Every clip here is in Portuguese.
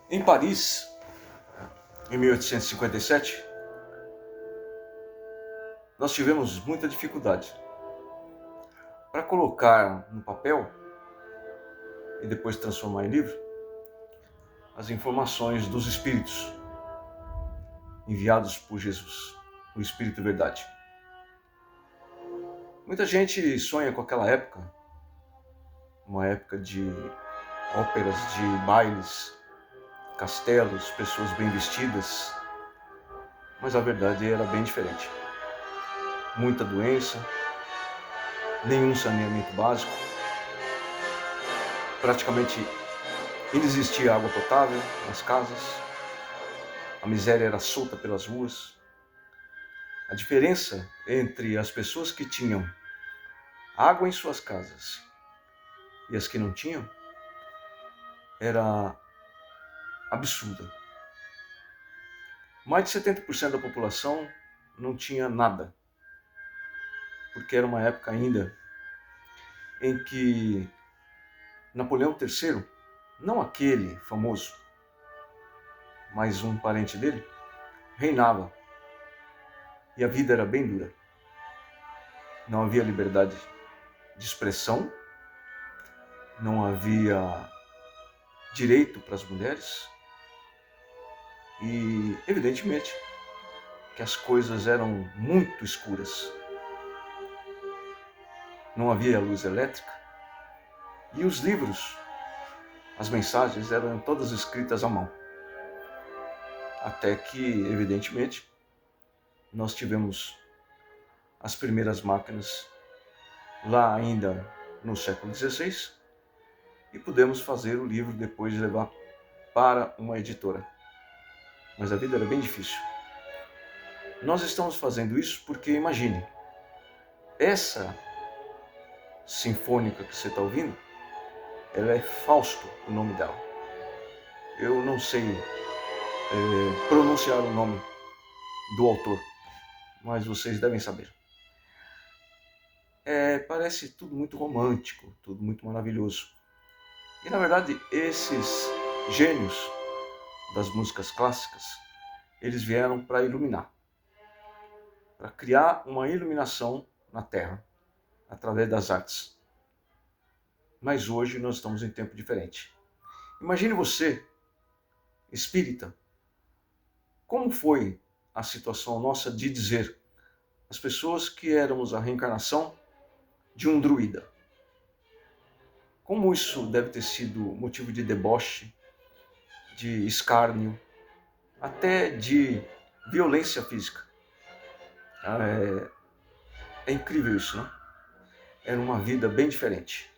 Em Paris, em 1857, nós tivemos muita dificuldade para colocar no papel e depois transformar em livro as informações dos Espíritos enviados por Jesus, o Espírito Verdade. Muita gente sonha com aquela época, uma época de óperas, de bailes, castelos, pessoas bem vestidas, mas a verdade era bem diferente. Muita doença, nenhum saneamento básico, praticamente inexistia água potável nas casas, a miséria era solta pelas ruas. A diferença entre as pessoas que tinham água em suas casas e as que não tinham era absurda. Mais de 70% da população não tinha nada, porque era uma época ainda em que Napoleão III, não aquele famoso, mas um parente dele, reinava. E a vida era bem dura. Não havia liberdade de expressão, não havia direito para as mulheres e, evidentemente, que as coisas eram muito escuras. Não havia luz elétrica e os livros, as mensagens eram todas escritas à mão. Até que, evidentemente, nós tivemos as primeiras máquinas lá ainda no século XVI e pudemos fazer o livro depois de levar para uma editora. Mas a vida era bem difícil. Nós estamos fazendo isso porque, imagine, essa sinfônica que você está ouvindo, ela é Fausto, o nome dela. Eu não sei pronunciar o nome do autor, mas vocês devem saber. Parece tudo muito romântico, tudo muito maravilhoso. E na verdade, esses gênios das músicas clássicas, eles vieram para iluminar, para criar uma iluminação na Terra, através das artes. Mas hoje nós estamos em tempo diferente. Imagine você, espírita, como foi a situação nossa de dizer às pessoas que éramos a reencarnação de um druida. Como isso deve ter sido motivo de deboche, de escárnio, até de violência física. É incrível isso, né? Era uma vida bem diferente.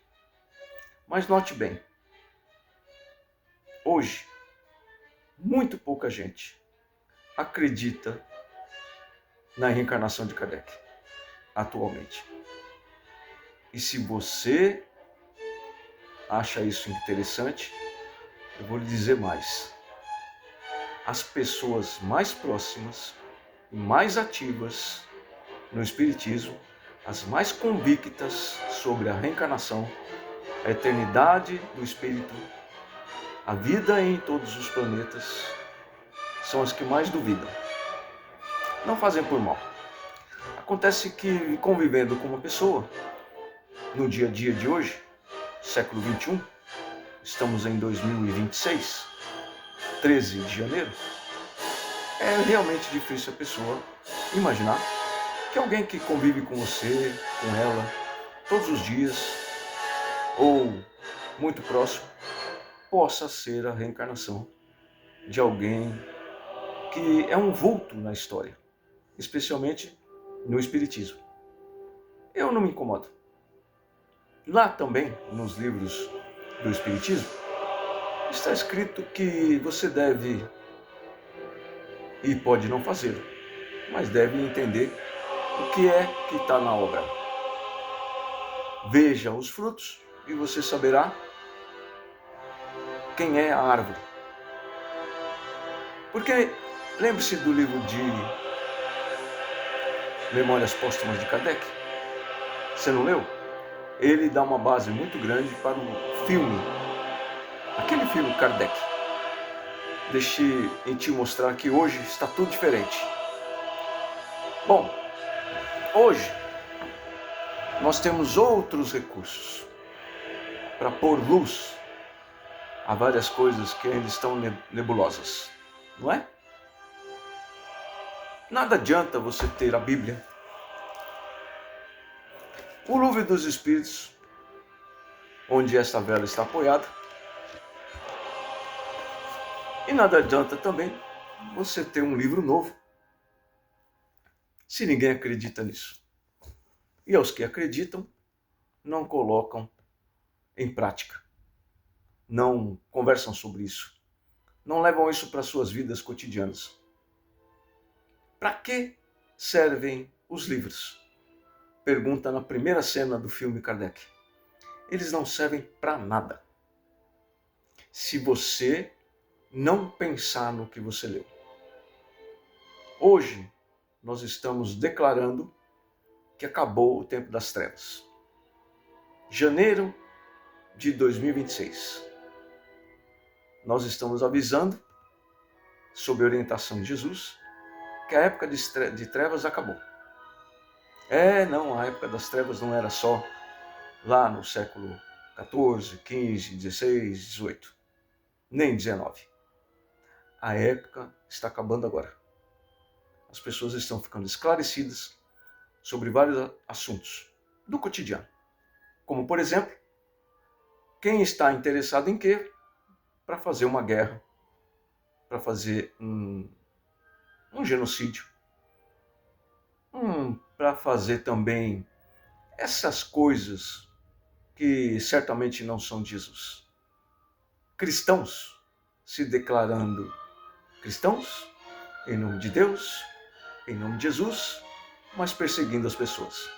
Mas note bem, hoje, muito pouca gente acredita na reencarnação de Kardec, atualmente. E se você acha isso interessante, eu vou lhe dizer mais. As pessoas mais próximas e mais ativas no Espiritismo, as mais convictas sobre a reencarnação, a eternidade do Espírito, a vida em todos os planetas, são as que mais duvidam. Não fazem por mal. Acontece que, convivendo com uma pessoa, no dia a dia de hoje, século XXI, estamos em 2026, 13 de janeiro, é realmente difícil a pessoa imaginar que alguém que convive com você, com ela, todos os dias, ou muito próximo, possa ser a reencarnação de alguém que é um vulto na história, especialmente no Espiritismo. Eu não me incomodo. Lá também, nos livros do Espiritismo, está escrito que você deve, e pode não fazê-lo, mas deve entender o que é que está na obra. Veja os frutos e você saberá quem é a árvore. Porque, lembre-se do livro de Memórias Póstumas de Kardec. Você não leu? Ele dá uma base muito grande para o filme, aquele filme Kardec. deixe em te mostrar que hoje está tudo diferente. Bom, hoje nós temos outros recursos para pôr luz a várias coisas que ainda estão nebulosas, não é? Nada adianta você ter a Bíblia, o Livro dos Espíritos, onde esta vela está apoiada, e nada adianta também você ter um livro novo, se ninguém acredita nisso. E aos que acreditam, não colocam em prática, não conversam sobre isso, não levam isso para suas vidas cotidianas. Para que servem os livros? Pergunta na primeira cena do filme Kardec. Eles não servem para nada, se você não pensar no que você leu. Hoje, nós estamos declarando que acabou o tempo das trevas. Janeiro de 2026. Nós estamos avisando, sob orientação de Jesus, que a época de trevas acabou. Não, a época das trevas não era só lá no século XIV, XV, XVI, XVIII, nem XIX. A época está acabando agora. As pessoas estão ficando esclarecidas sobre vários assuntos do cotidiano. Como, por exemplo, quem está interessado em quê? Para fazer uma guerra, para fazer um genocídio, para fazer também essas coisas que certamente não são de Jesus. Cristãos se declarando cristãos, em nome de Deus, em nome de Jesus, mas perseguindo as pessoas,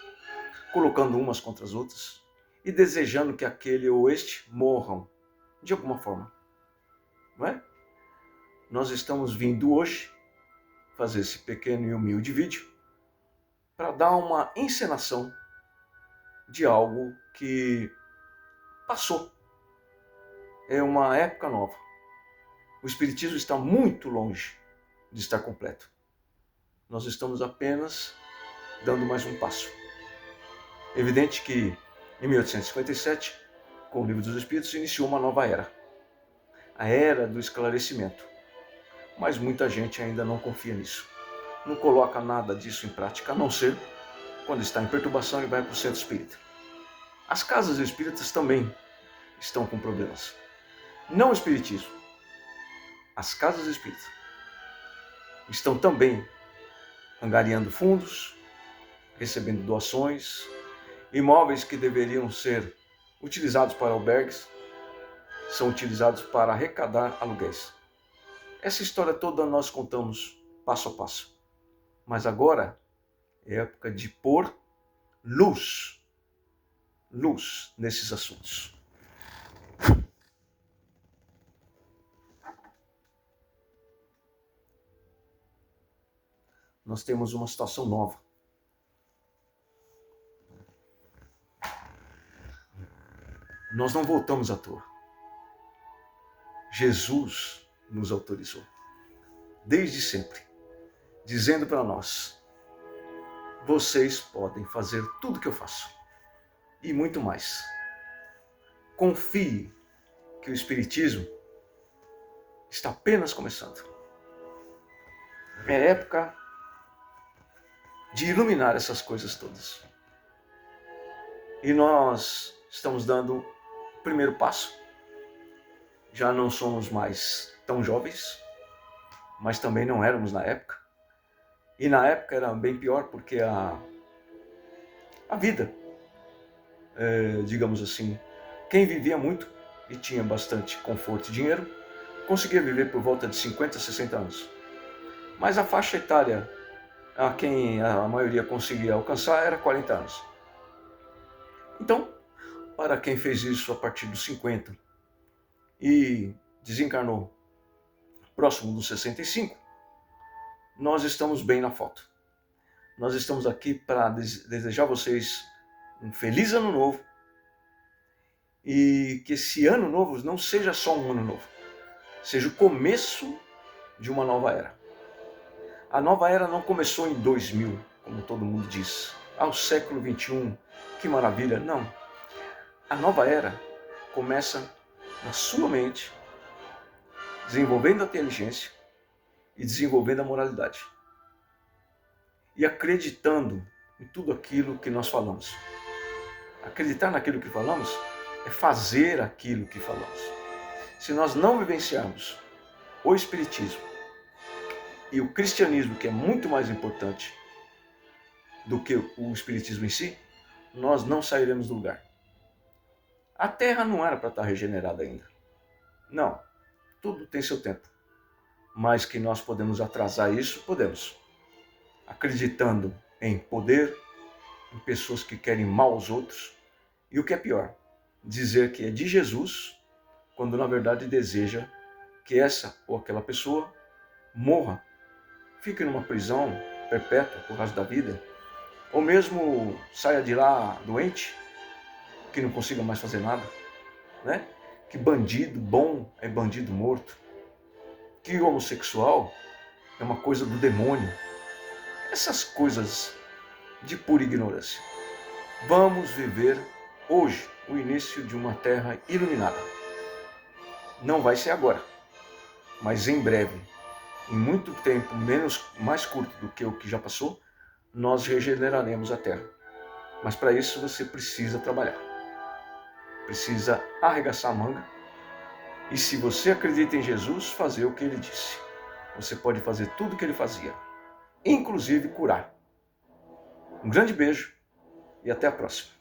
colocando umas contra as outras e desejando que aquele ou este morram de alguma forma. Não é? Nós estamos vindo hoje fazer esse pequeno e humilde vídeo para dar uma encenação de algo que passou. É uma época nova. O Espiritismo está muito longe de estar completo. Nós estamos apenas dando mais um passo. Evidente que em 1857, com o Livro dos Espíritos, iniciou uma nova era. A era do esclarecimento. Mas muita gente ainda não confia nisso. Não coloca nada disso em prática, a não ser quando está em perturbação e vai para o centro espírita. As casas espíritas também estão com problemas. Não o espiritismo. As casas espíritas estão também angariando fundos, recebendo doações, imóveis que deveriam ser utilizados para albergues, são utilizados para arrecadar aluguéis. Essa história toda nós contamos passo a passo. Mas agora é época de pôr luz nesses assuntos. Nós temos uma situação nova. Nós não voltamos à toa. Jesus nos autorizou, desde sempre, dizendo para nós: vocês podem fazer tudo o que eu faço e muito mais. Confie que o Espiritismo está apenas começando. É época de iluminar essas coisas todas. E nós estamos dando o primeiro passo. Já não somos mais tão jovens, mas também não éramos na época. E na época era bem pior, porque a vida, digamos assim, quem vivia muito e tinha bastante conforto e dinheiro, conseguia viver por volta de 50, 60 anos. Mas a faixa etária a quem a maioria conseguia alcançar era 40 anos. Então, para quem fez isso a partir dos 50 e desencarnou próximo dos 65, nós estamos bem na foto. Nós estamos aqui para desejar a vocês um feliz ano novo e que esse ano novo não seja só um ano novo, seja o começo de uma nova era. A nova era não começou em 2000, como todo mundo diz. O século 21, que maravilha. Não. A nova era começa na sua mente, desenvolvendo a inteligência e desenvolvendo a moralidade. E acreditando em tudo aquilo que nós falamos. Acreditar naquilo que falamos é fazer aquilo que falamos. Se nós não vivenciarmos o Espiritismo e o cristianismo, que é muito mais importante do que o Espiritismo em si, nós não sairemos do lugar. A Terra não era para estar regenerada ainda. Não, tudo tem seu tempo. Mas que nós podemos atrasar isso, podemos. Acreditando em poder, em pessoas que querem mal aos outros. E o que é pior, dizer que é de Jesus, quando na verdade deseja que essa ou aquela pessoa morra, fique numa prisão perpétua por resto da vida, ou mesmo saia de lá doente, que não consiga mais fazer nada, né? Que bandido bom é bandido morto, que homossexual é uma coisa do demônio. Essas coisas de pura ignorância. Vamos viver hoje o início de uma terra iluminada. Não vai ser agora, mas em breve, em muito tempo mais curto do que o que já passou, nós regeneraremos a terra. Mas para isso você precisa trabalhar. Precisa arregaçar a manga. E se você acredita em Jesus, fazer o que ele disse. Você pode fazer tudo o que ele fazia, inclusive curar. Um grande beijo e até a próxima.